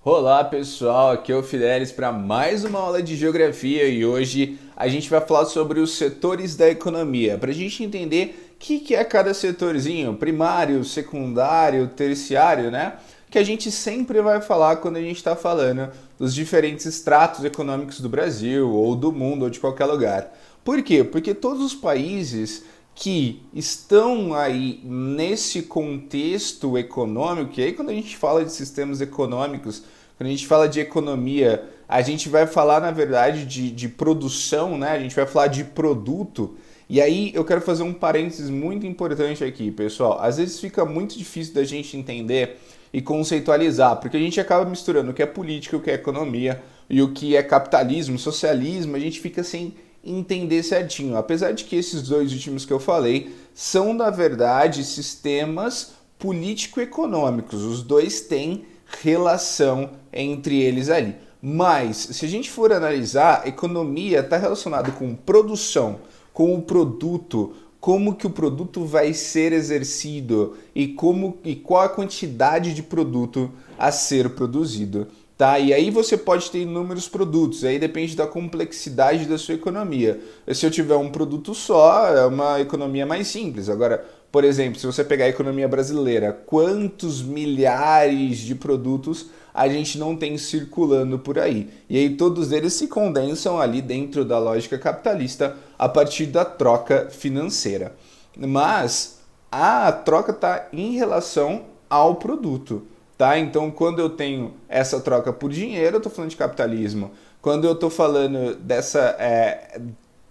Olá pessoal, aqui é o Fidelis para mais uma aula de geografia e hoje a gente vai falar sobre os setores da economia, para a gente entender o que é cada setorzinho, primário, secundário, terciário, né? Que a gente sempre vai falar quando a gente está falando dos diferentes estratos econômicos do Brasil ou do mundo ou de qualquer lugar. Por quê? Porque todos os países que estão aí nesse contexto econômico, e aí quando a gente fala de sistemas econômicos, quando a gente fala de economia, a gente vai falar, na verdade, de produção, né? A gente vai falar de produto. E aí eu quero fazer um parênteses muito importante aqui, pessoal. Às vezes fica muito difícil da gente entender e conceitualizar, porque a gente acaba misturando o que é política, o que é economia e o que é capitalismo, socialismo, a gente fica sem entender certinho. Apesar de que esses dois últimos que eu falei são, na verdade, sistemas político-econômicos. Os dois têm relação entre eles ali. Mas, se a gente for analisar, economia está relacionado com produção, com o produto, como que o produto vai ser exercido e qual a quantidade de produto a ser produzido. Tá? E aí você pode ter inúmeros produtos, aí depende da complexidade da sua economia. Se eu tiver um produto só, é uma economia mais simples. Agora, por exemplo, se você pegar a economia brasileira, quantos milhares de produtos a gente não tem circulando por aí? E aí todos eles se condensam ali dentro da lógica capitalista a partir da troca financeira. Mas a troca está em relação ao produto. Tá? Então, quando eu tenho essa troca por dinheiro, eu estou falando de capitalismo. Quando eu estou falando dessa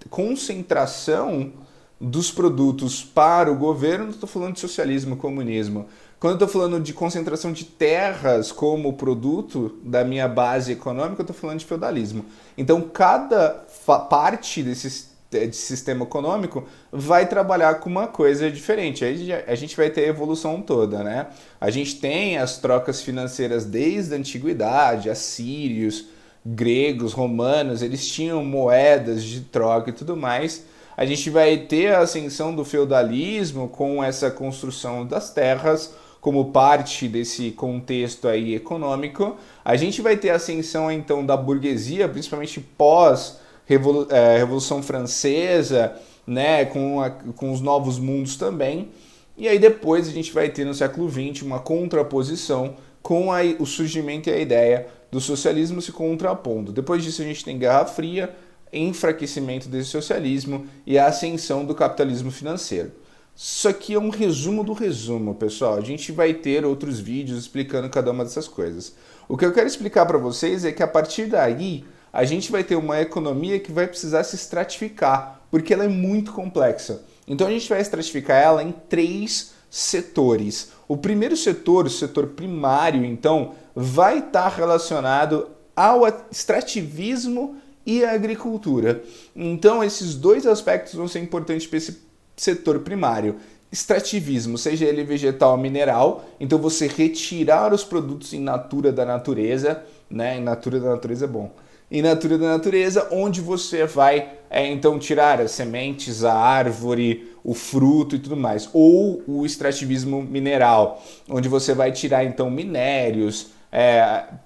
concentração dos produtos para o governo, eu estou falando de socialismo, comunismo. Quando eu estou falando de concentração de terras como produto da minha base econômica, eu estou falando de feudalismo. Então, cada parte desse de sistema econômico vai trabalhar com uma coisa diferente. Aí a gente vai ter a evolução toda, né? A gente tem as trocas financeiras desde a antiguidade, assírios, gregos, romanos, eles tinham moedas de troca e tudo mais. A gente vai ter a ascensão do feudalismo com essa construção das terras como parte desse contexto aí econômico. A gente vai ter a ascensão então da burguesia, principalmente pós Revolução Francesa, né, com os novos mundos também. E aí depois a gente vai ter no século XX uma contraposição com o surgimento e a ideia do socialismo se contrapondo. Depois disso a gente tem Guerra Fria, enfraquecimento desse socialismo e a ascensão do capitalismo financeiro. Isso aqui é um resumo do resumo, pessoal. A gente vai ter outros vídeos explicando cada uma dessas coisas. O que eu quero explicar para vocês é que a partir daí a gente vai ter uma economia que vai precisar se estratificar, porque ela é muito complexa. Então a gente vai estratificar ela em 3 setores. O primeiro setor, o setor primário, então, vai estar relacionado ao extrativismo e à agricultura. Então esses dois aspectos vão ser importantes para esse setor primário. Extrativismo, seja ele vegetal ou mineral, então você retirar os produtos in natura da natureza, né? In natura da natureza é bom. Em natura da natureza, onde você vai então tirar as sementes, a árvore, o fruto e tudo mais. Ou o extrativismo mineral, onde você vai tirar então minérios,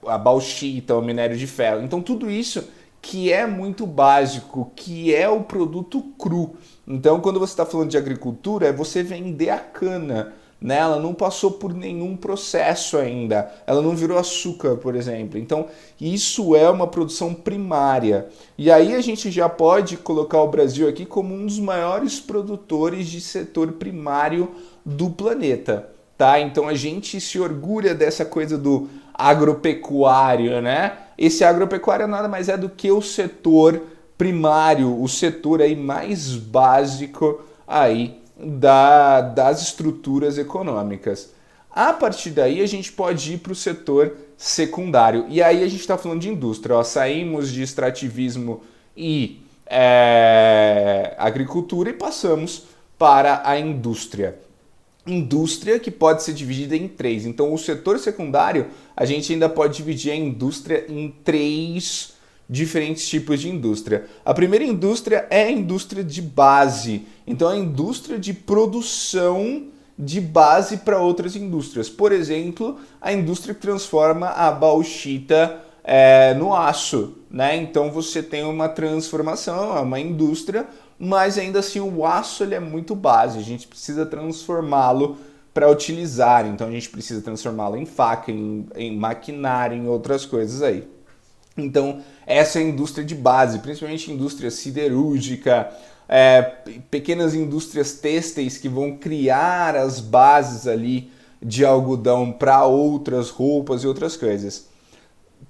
a bauxita, o minério de ferro. Então tudo isso que é muito básico, que é o produto cru. Então quando você está falando de agricultura, é você vender a cana. Né? Ela não passou por nenhum processo ainda, ela não virou açúcar, por exemplo. Então, isso é uma produção primária. E aí a gente já pode colocar o Brasil aqui como um dos maiores produtores de setor primário do planeta. Tá? Então a gente se orgulha dessa coisa do agropecuário, né? Esse agropecuário nada mais é do que o setor primário, o setor aí mais básico aí das estruturas econômicas. A partir daí a gente pode ir para o setor secundário. E aí a gente está falando de indústria. Ó. Saímos de extrativismo e agricultura e passamos para a indústria. Indústria que pode ser dividida em 3. Então o setor secundário a gente ainda pode dividir a indústria em 3 diferentes tipos de indústria. A primeira indústria é a indústria de base, então a indústria de produção de base para outras indústrias. Por exemplo, a indústria que transforma a bauxita no aço, né? Então você tem uma transformação, é uma indústria, mas ainda assim o aço ele é muito base, a gente precisa transformá-lo para utilizar, então a gente precisa transformá-lo em faca, em maquinário, em outras coisas aí. Então essa é a indústria de base, principalmente indústria siderúrgica, pequenas indústrias têxteis que vão criar as bases ali de algodão para outras roupas e outras coisas.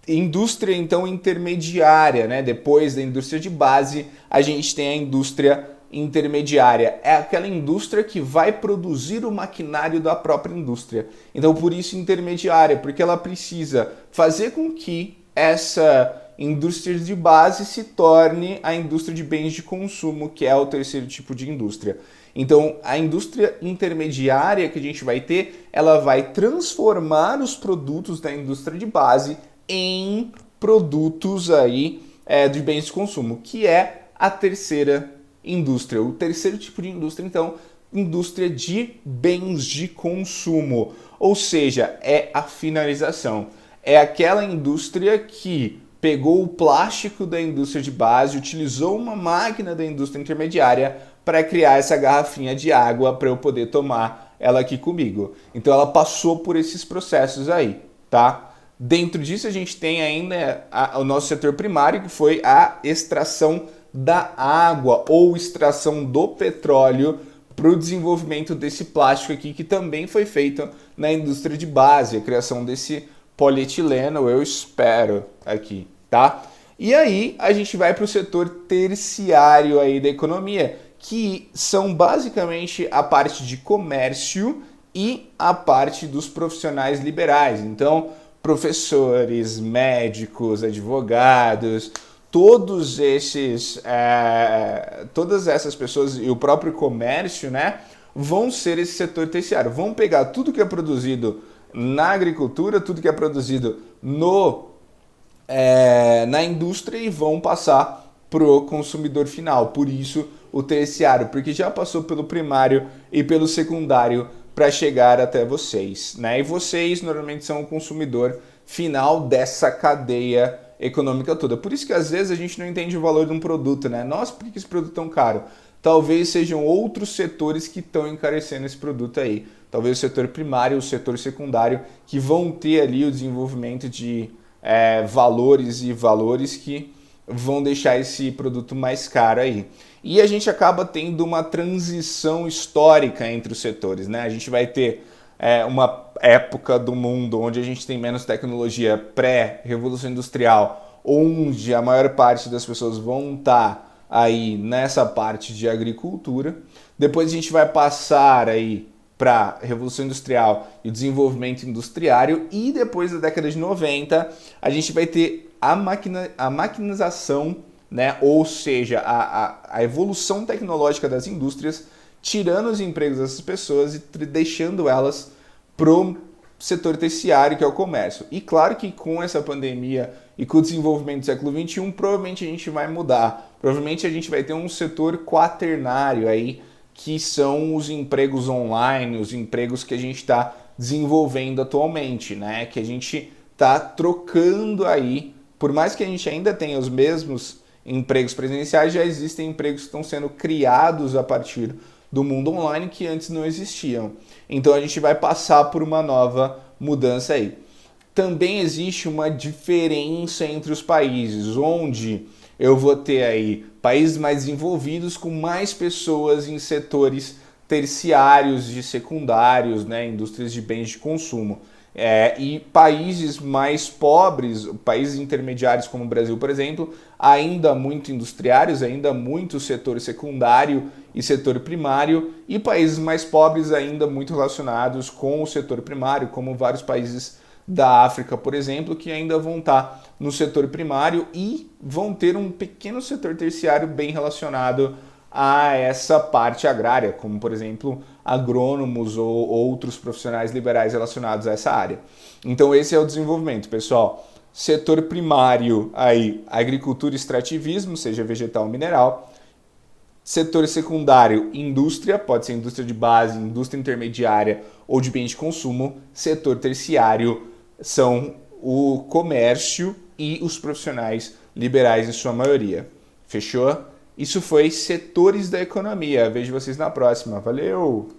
Indústria então intermediária, né? Depois da indústria de base, a gente tem a indústria intermediária. É aquela indústria que vai produzir o maquinário da própria indústria. Então, por isso intermediária, porque ela precisa fazer com que essa indústria de base se torne a indústria de bens de consumo, que é o terceiro tipo de indústria. Então, a indústria intermediária que a gente vai ter, ela vai transformar os produtos da indústria de base em produtos aí de bens de consumo, que é a terceira indústria. O terceiro tipo de indústria, então, indústria de bens de consumo, ou seja, é a finalização. É aquela indústria que pegou o plástico da indústria de base, utilizou uma máquina da indústria intermediária para criar essa garrafinha de água para eu poder tomar ela aqui comigo. Então ela passou por esses processos aí, tá? Dentro disso a gente tem ainda o nosso setor primário, que foi a extração da água ou extração do petróleo para o desenvolvimento desse plástico aqui, que também foi feito na indústria de base, a criação desse polietileno, eu espero aqui, tá? E aí a gente vai para o setor terciário aí da economia, que são basicamente a parte de comércio e a parte dos profissionais liberais. Então, professores, médicos, advogados, todas essas pessoas e o próprio comércio, né, vão ser esse setor terciário. Vão pegar tudo que é produzido na agricultura, tudo que é produzido na indústria e vão passar para o consumidor final. Por isso o terciário, porque já passou pelo primário e pelo secundário para chegar até vocês, né? E vocês normalmente são o consumidor final dessa cadeia econômica toda. Por isso que às vezes a gente não entende o valor de um produto, né? Nossa, por que esse produto é tão caro? Talvez sejam outros setores que estão encarecendo esse produto aí. Talvez o setor primário, o setor secundário, que vão ter ali o desenvolvimento de valores que vão deixar esse produto mais caro aí. E a gente acaba tendo uma transição histórica entre os setores, né? A gente vai ter uma época do mundo onde a gente tem menos tecnologia pré-revolução industrial, onde a maior parte das pessoas vão estar aí nessa parte de agricultura. Depois a gente vai passar aí para a Revolução Industrial e o desenvolvimento industriário, e depois da década de 90 a gente vai ter a maquinização, né? Ou seja, a evolução tecnológica das indústrias, tirando os empregos dessas pessoas e deixando elas pro setor terciário, que é o comércio. E claro que com essa pandemia e com o desenvolvimento do século XXI, provavelmente a gente vai mudar. Provavelmente a gente vai ter um setor quaternário aí, que são os empregos online, os empregos que a gente está desenvolvendo atualmente, né? Que a gente está trocando aí. Por mais que a gente ainda tenha os mesmos empregos presenciais, já existem empregos que estão sendo criados a partir do mundo online que antes não existiam. Então a gente vai passar por uma nova mudança aí. Também existe uma diferença entre os países, onde eu vou ter aí países mais desenvolvidos com mais pessoas em setores terciários e secundários, né, indústrias de bens de consumo. E países mais pobres, países intermediários como o Brasil, por exemplo, ainda muito industriários, ainda muito setor secundário e setor primário, e países mais pobres ainda muito relacionados com o setor primário, como vários países da África, por exemplo, que ainda vão estar no setor primário e vão ter um pequeno setor terciário bem relacionado a essa parte agrária, como por exemplo agrônomos ou outros profissionais liberais relacionados a essa área. Então esse é o desenvolvimento, pessoal. Setor primário aí, agricultura e extrativismo, seja vegetal ou mineral. Setor secundário, indústria, pode ser indústria de base, indústria intermediária ou de bens de consumo. Setor terciário são o comércio e os profissionais liberais em sua maioria. Fechou? Isso foi Setores da Economia. Vejo vocês na próxima. Valeu!